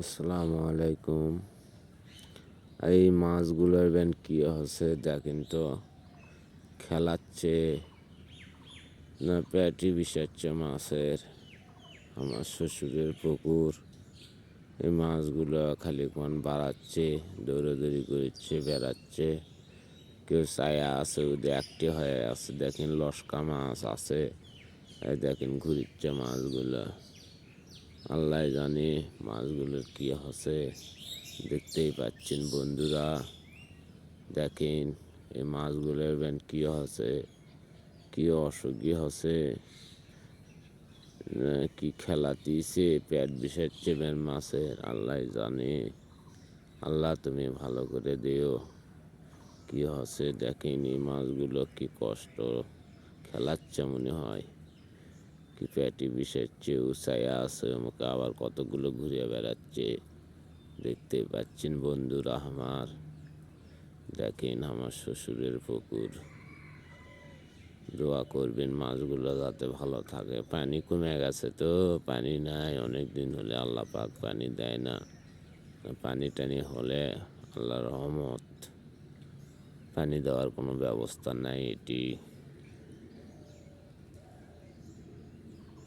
আসসালামু আলাইকুম। এই মাছগুলোর কি হচ্ছে দেখেন তো, খেলাচ্ছে না পেটি বিষাচ্ছে মাছের। আমার শ্বশুরের পুকুর, এই মাছগুলো খালি কোন বাড়াচ্ছে, দৌড়াদৌড়ি করছে, বেড়াচ্ছে। কেউ ছায়া আছে, ওদের একটি হয়ে আছে, দেখেন লস্কা মাছ আছে, এই দেখেন ঘুরিচ্ছে মাছগুলো। আল্লাহ জানে মাছগুলোর কি হচ্ছে। দেখতেই পাচ্ছেন বন্ধুরা, দেখেন এই মাছগুলোর কি হচ্ছে, কি অসুখী হচ্ছে, কি খেলা দিয়েছে, পেট বিষাচ্ছে মাছের। আল্লাহ জানে, আল্লাহ তুমি ভালো করে দিও। কি হচ্ছে দেখেন, এই মাছগুলো কি কষ্ট, খেলাচ্ছে মনে হয়, কি পেটি বিষাচ্ছে, উঁচাইয়া আছে, আমাকে আবার কতগুলো ঘুরে বেড়াচ্ছে। দেখতে পাচ্ছেন বন্ধুরা আমার, দেখেন আমার শ্বশুরের পুকুর। দোয়া করবেন মাছগুলো যাতে ভালো থাকে। পানি কমে গেছে তো, পানি নাই অনেক দিন হলে, আল্লাহ পাক পানি দেয় না। পানি টানি হলে আল্লাহর রহমত, পানি দেওয়ার কোনো ব্যবস্থা নাই। এটি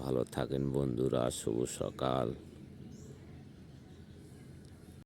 ভালো থাকেন বন্ধুরা, শুভ সকাল।